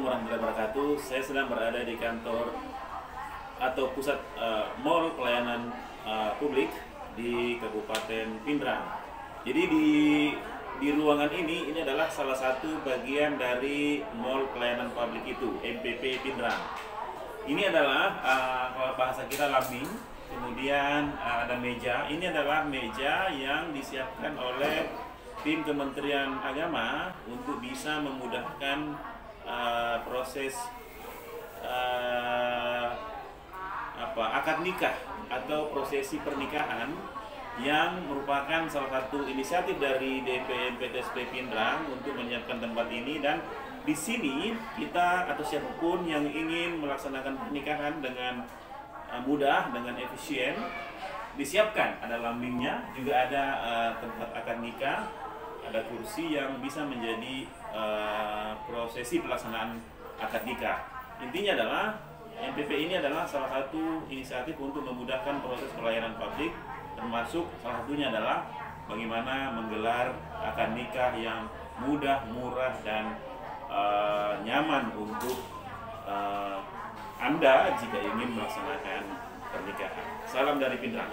Assalamualaikum warahmatullahi wabarakatuh. Saya sedang berada di kantor atau pusat mall pelayanan publik di Kabupaten Pindrang. Jadi di ruangan ini adalah salah satu bagian dari mall pelayanan publik itu, MPP Pindrang. Ini adalah kalau bahasa kita lambing, kemudian ada meja. Ini adalah meja yang disiapkan oleh tim Kementerian Agama untuk bisa memudahkan proses akad nikah atau prosesi pernikahan yang merupakan salah satu inisiatif dari DPM PTSP Pindrang untuk menyiapkan tempat ini. Dan di sini kita atau siapapun yang ingin melaksanakan pernikahan dengan mudah, dengan efisien, disiapkan. Ada lambingnya, juga ada tempat akad nikah, ada kursi yang bisa menjadi prosesi pelaksanaan akad nikah. Intinya adalah MPP ini adalah salah satu inisiatif untuk memudahkan proses pelayanan publik, termasuk salah satunya adalah bagaimana menggelar akad nikah yang mudah, murah, dan nyaman untuk Anda jika ingin melaksanakan pernikahan. Salam dari Pindrang.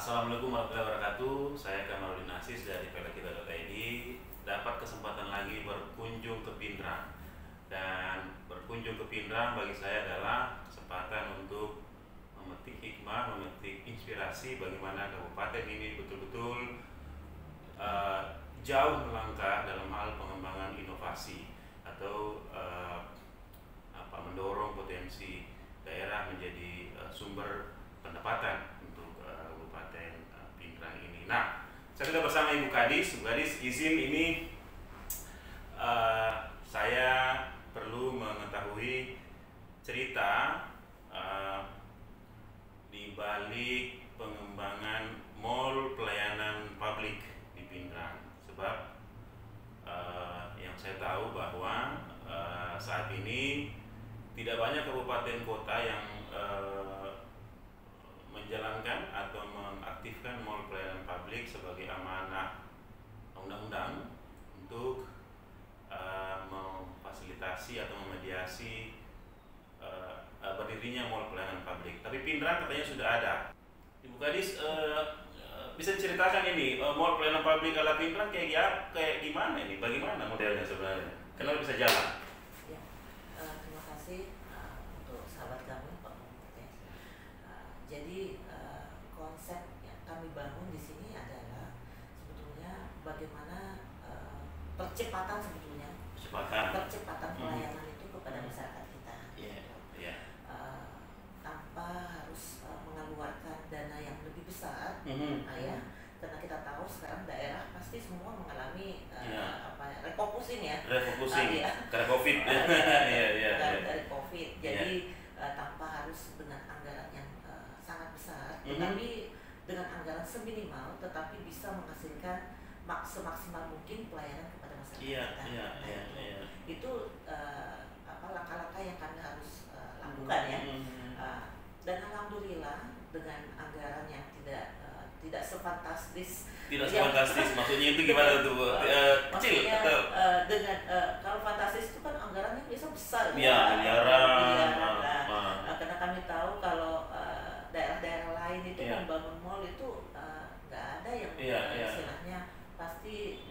Assalamualaikum warahmatullahi wabarakatuh. Saya Kamarudin Asis dari pelakita.id. Dapat kesempatan lagi berkunjung ke Pindrang. Dan berkunjung ke Pindrang bagi saya adalah kesempatan untuk memetik hikmah, memetik inspirasi bagaimana kabupaten ini betul-betul jauh melangkah dalam hal pengembangan inovasi atau mendorong potensi daerah menjadi sumber pendapatan untuk Kabupaten Pindrang ini. Nah, saya sudah bersama Ibu Kadis. Ibu Kadis, izin ini saya perlu mengetahui cerita di balik pengembangan mall pelayanan publik di Pindrang. Sebab yang saya tahu bahwa saat ini tidak banyak kabupaten kota yang menjalankan atau mengaktifkan mall pelayanan publik sebagai amanah undang-undang untuk memfasilitasi atau memediasi berdirinya mall pelayanan publik. Tapi Pindrang katanya sudah ada. Ibu Kadis, bisa diceritakan ini mall pelayanan publik ala Pindrang kayak gimana ini? Bagaimana modelnya sebenarnya? Kenapa bisa jalan? Ya, terima kasih untuk sahabat kami Pak Mumtaz. Jadi konsep yang kami bangun di sini adalah sebetulnya bagaimana percepatan pelayanan itu kepada masyarakat kita. Tanpa harus mengeluarkan dana yang lebih besar, ya. Karena kita tahu sekarang daerah pasti semua mengalami refocusing ya. Karena COVID. Dari COVID. Jadi tanpa harus dengan anggaran yang sangat besar, tetapi dengan anggaran seminimal, tetapi bisa menghasilkan semaksimal mungkin pelayanan kepada masyarakat kita. Itu langkah-langkah yang kami harus lakukan ya. Dan alhamdulillah dengan anggaran yang tidak sefantastis. Maksudnya itu gimana tuh? Kecil atau? Dengan kalau fantastis itu kan anggarannya biasa besar. Miliaran. Karena kami tahu kalau daerah-daerah lain itu membangun mall itu nggak ada yang istilahnya pasti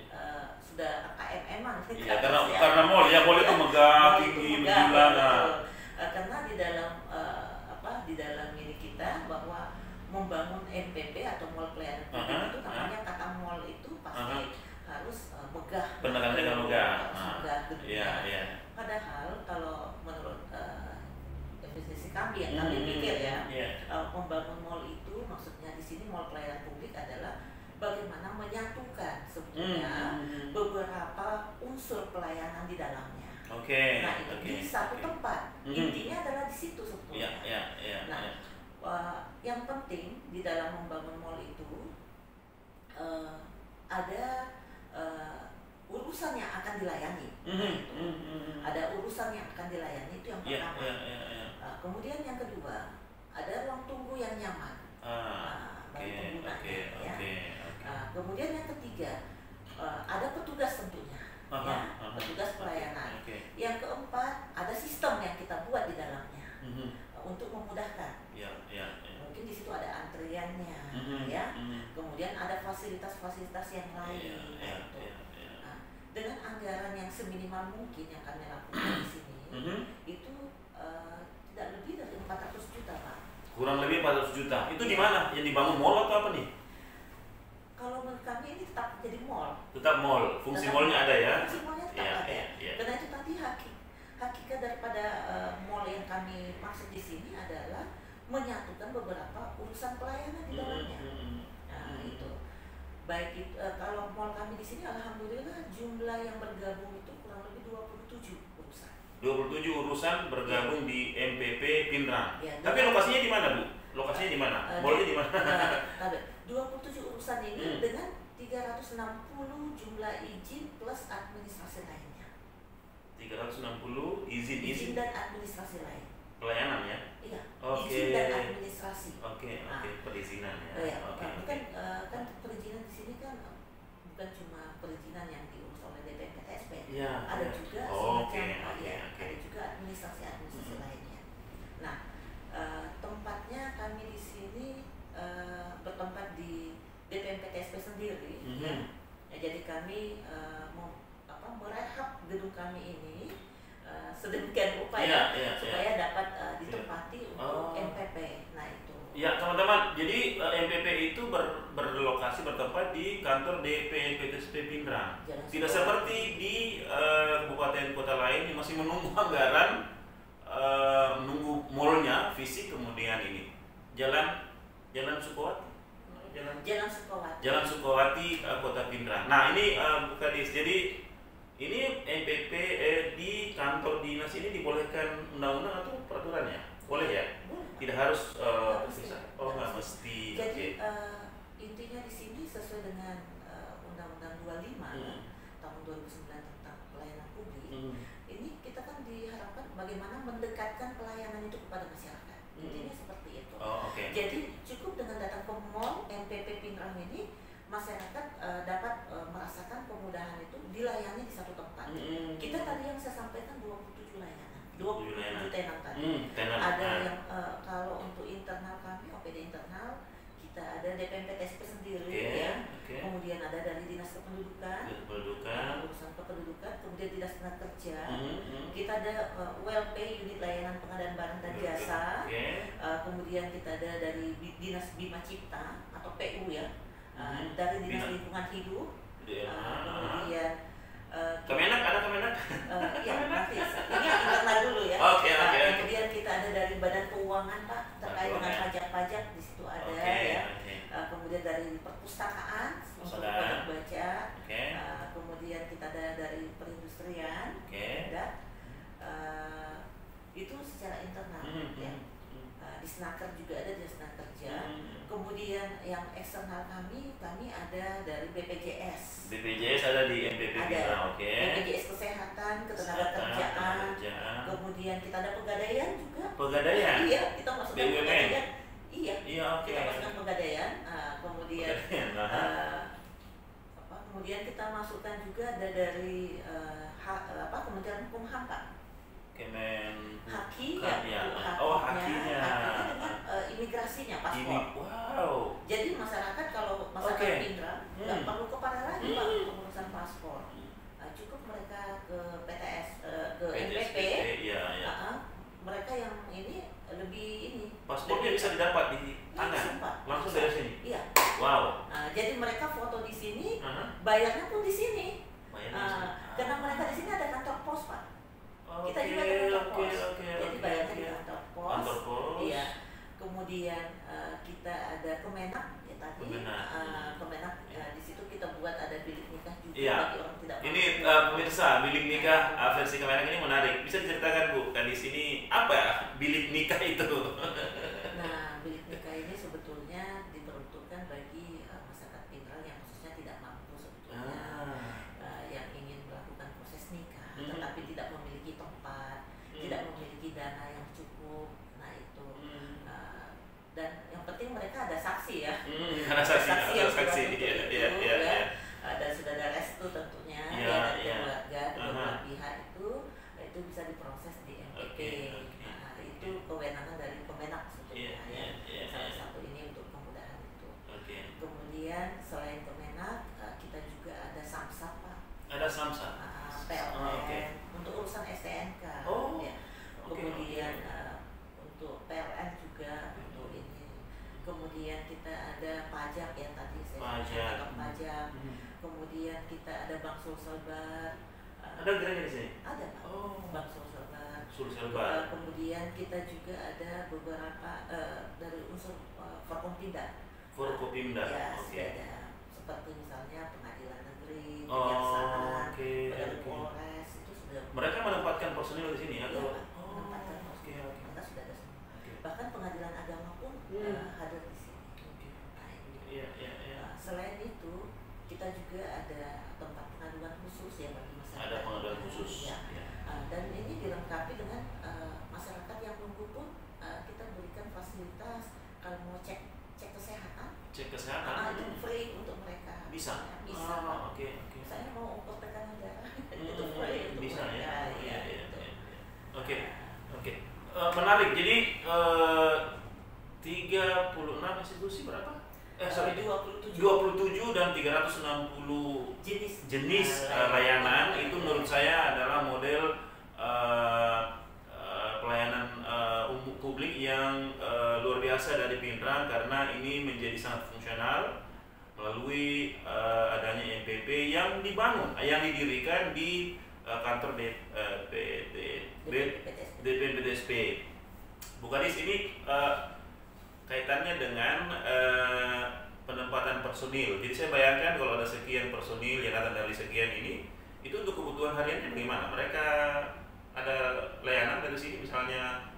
sudah KMM-an. Karena mall itu megah, tinggi, menjulang. Karena di dalam ini kita bahwa membangun MPP atau mall pelayanan publik itu namanya kata mall itu pasti harus megah. Penekanannya kan megah. Padahal kalau menurut definisi kami yang kami pikir ya, membangun mall itu maksudnya di sini mall pelayanan publik adalah bagaimana menyatukan sebetulnya beberapa unsur pelayanan di dalamnya. Nah itu di satu tempat. Intinya adalah di situ sebetulnya. Yang penting di dalam membangun mall itu ada urusan yang akan dilayani. Ada urusan yang akan dilayani itu yang pertama. kemudian yang ketiga, ada petugas tentunya, petugas pelayanan. Yang keempat, ada sistem yang kita buat di dalamnya untuk memudahkan. Mungkin di situ ada antriannya, kemudian ada fasilitas-fasilitas yang lain. Nah, dengan anggaran yang seminimal mungkin yang kami lakukan di sini, itu tidak lebih dari 400 juta, Pak. Kurang lebih 400 juta. Itu di mana? Yang dibangun mall atau apa nih? Kalau menurut kami ini tetap jadi mall. Tetap mall. Fungsi mallnya ada ya? Fungsi mallnya tetap ada. Karena itu tadi hakikat daripada mall yang kami maksud di sini adalah menyatukan beberapa urusan pelayanan di dalamnya. Nah, itu. Baik itu, kalau mall kami di sini alhamdulillah jumlah yang bergabung itu kurang lebih 27 urusan. 27 urusan bergabung di MPP Pinrang. Ya, tapi lokasinya di mana, Bu? Lokasinya di mana? Mallnya di mana? 27 urusan ini dengan 360 jumlah izin plus administrasi lainnya. 360 izin dan administrasi lain. Pelayanan ya? Iya. Okay. Izin dan administrasi. Oke. Perizinan ya. Kan perizinan di sini kan bukan cuma perizinan yang diurus oleh DPMPTSP. Ada juga semacam ada juga administrasi lainnya. Nah, tempatnya kami di sini bertempat di DPMPTSP sendiri. Jadi kami merehab gedung kami ini sedemikian upaya supaya dapat ditempati untuk MPP. Nah itu. Ya teman-teman, jadi MPP itu berlokasi bertempat di kantor DPMPTSP Pinrang. Tidak seperti di kabupaten kota lain yang masih menunggu anggaran, menunggu mallnya fisik, kemudian ini Jalan Sukowati. Jalan Sukowati, Kota Pinrang. Nah ini Bu Kadis, jadi ini MPP di kantor dinas ini dibolehkan undang-undang atau peraturannya? Boleh ya? Tidak harus bisa. Nggak mesti. Jadi intinya di sini sesuai dengan Undang-Undang 25 tahun 2009 tentang pelayanan publik. Ini kita kan diharapkan bagaimana mendekatkan pelayanan itu kepada masyarakat. Intinya seperti itu. Jadi cukup dengan datang ke mall MPP Pinrang ini, masyarakat dapat merasakan kemudahan itu dilayani di satu tempat. Kita tadi yang saya sampaikan 27 layanan, 27 tenan tadi. Ada yang kalau untuk internal kami, OPD internal, kita ada DPMPTSP sendiri, kemudian ada dari Dinas Kependudukan, urusan kependudukan, kemudian Dinas Tenaga Kerja, kita ada WLP, unit layanan pengadaan barang dan jasa, kemudian kita ada dari Dinas Bima Cipta atau PU ya, dari Dinas Lingkungan Hidup, kemudian Kemenak, ada Kemenak? Ya nanti ini internal dulu ya. Kemudian kita ada dari Badan Keuangan Pak, terkait dengan pajak-pajak di situ ada ya. Kemudian dari perpustakaan untuk baca, kemudian kita ada dari perindustrian, itu secara internal ya. Di Snaker juga ada, di Snaker Kerja. Kemudian yang eksternal kami ada dari BPJS. BPJS ada di MPP Pinrang, BPJS Kesehatan, Ketenagakerjaan. Kemudian kita ada Pegadaian juga. Pegadaian? Iya, kita masukkan Pegadaian. Kita masukkan Pegadaian. Kemudian kemudian kita masukkan juga ada dari Kementerian Hukum HAM Pak. Hakinya dengan imigrasinya, paspor. Jadi masyarakat kalau masyarakat Pinrang nggak perlu ke Parah lagi Pak untuk urusan paspor. Cukup mereka ke PTS, ke NPP. Mereka yang ini lebih ini. Paspornya bisa didapat di tangan langsung dari sini. Iya. Wow. Jadi mereka foto di sini, bayarnya pun di sini. Karena mereka di sini ada kantor pos Pak. Kita juga ada kantor pos. Jadi bayarnya di kantor pos. Iya. Kemudian kita ada Kemenak ya tadi. Kemenak di situ kita buat ada bilik nikah juga bagi orang tidak mampu. Ini pemirsa, bilik nikah versi Kemenak ini menarik. Bisa diceritakan Bu, di sini apa ya bilik nikah itu? Nah, bilik nikah ini sebetulnya diperuntukkan bagi masyarakat Pinrang yang khususnya tidak mampu sebetulnya, yang ingin melakukan proses nikah, tetapi tidak memiliki tempat, tidak memiliki dana yang cukup. Nah itu, dan yang penting mereka ada saksi ya, ada saksi yang sudah untuk itu, kemudian untuk PLN juga untuk ini, kemudian kita ada pajak yang tadi saya katakan pajak, kemudian kita ada bank Sulselbar. Ada gereja di sini? Ada Pak. Bank Sulselbar. Kemudian kita juga ada beberapa dari unsur Forkompinda. Ya, ada seperti misalnya pengadilan negeri, kejaksaan, Polres itu sudah. Mereka menempatkan personil di sini atau? Menempatkan personil. Mereka sudah ada semua. Bahkan pengadilan agama pun hadir di sini. Selain itu kita juga ada tempat pengaduan khusus ya bagi masyarakat. Ada pengaduan khusus. Ya. Dan ini dilengkapi dengan masyarakat yang nunggu pun kita berikan fasilitas kalau mau cek kesehatan. Cek kesehatan. Itu free untuk mereka. Bisa. Bisa. Oke. Saya mau ukur tekanan darah. Itu free untuk bisa mereka. Ya. Oke. Menarik. Jadi 36 institusi berapa? 27 dan 360 jenis layanan itu menurut saya adalah model pelayanan umum publik yang luar biasa dari Pindrang, karena ini menjadi sangat fungsional melalui adanya MPP yang didirikan di kantor DPMPTSP. Bu Kadis, ini kaitannya dengan penempatan personil. Jadi saya bayangkan kalau ada sekian personil yang datang dari sekian ini, itu untuk kebutuhan hariannya bagaimana? Mereka ada layanan dari sini, misalnya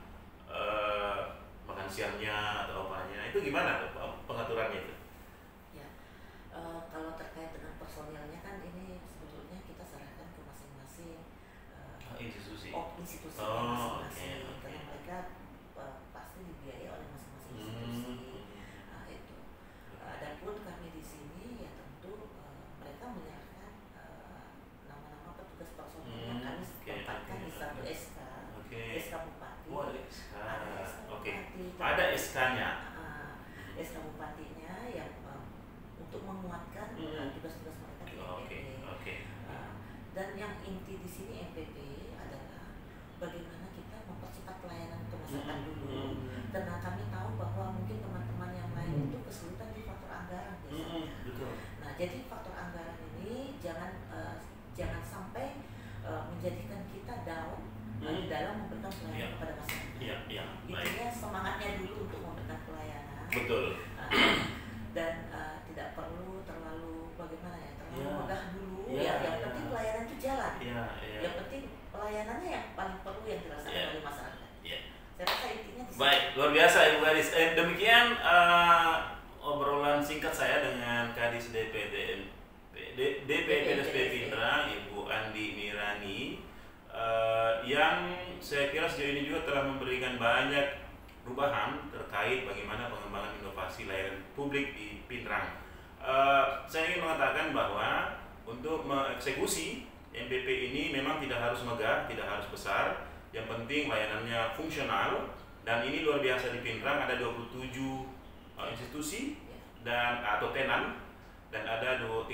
makan siangnya atau apanya, itu gimana pengaturannya itu? Ya, kalau terkait dengan personilnya kan ini sebetulnya kita serahkan ke masing-masing institusi. Institusi masing-masing. Karena mereka pasti dibiayai oleh masing-masing institusi. Itu. Adapun kami di sini ya tentu mereka menyerahkan nama-nama petugas personil yang kami tempatkan di satu SK, SK Bupati. Ada SK-nya. SK Bupatinya yang untuk menguatkan tugas-tugas mereka di MPP. Dan yang inti di sini MPP adalah bagaimana kita mempercepat pelayanan ke masyarakat dulu. Karena kami tahu bahwa mungkin teman-teman yang lain itu kesulitan di faktor anggaran biasanya. Nah, jadi faktor anggaran ini jangan sampai menjadikan kita down di dalam memberikan pelayanan kepada masyarakat. Intinya semangatnya dulu untuk memberikan pelayanan. Betul. Dan tidak perlu terlalu megah dulu. Yang penting pelayanan itu jalan. Yang penting pelayanannya yang paling perlu yang dirasakan oleh masyarakat. Saya rasa intinya. Baik, luar biasa Ibu Kadis. Demikian obrolan singkat saya dengan Kadis DPMPTSP Pindrang, Ibu Andi Mirani, yang saya kira sejauh ini juga telah memberikan banyak perubahan terkait bagaimana pengembangan inovasi layanan publik di Pindrang. Saya ingin mengatakan bahwa untuk mengeksekusi MPP ini memang tidak harus megah, tidak harus besar, yang penting layanannya fungsional. Dan ini luar biasa di Pindrang, ada 27 institusi dan atau tenan, dan ada 360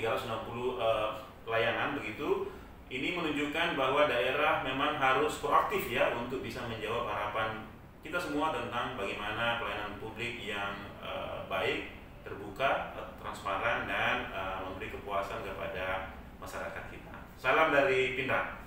layanan begitu. Ini menunjukkan bahwa daerah memang harus proaktif ya untuk bisa menjawab harapan kita semua tentang bagaimana pelayanan publik yang baik, terbuka, transparan, dan memberi kepuasan kepada masyarakat kita. Salam dari Pindrang.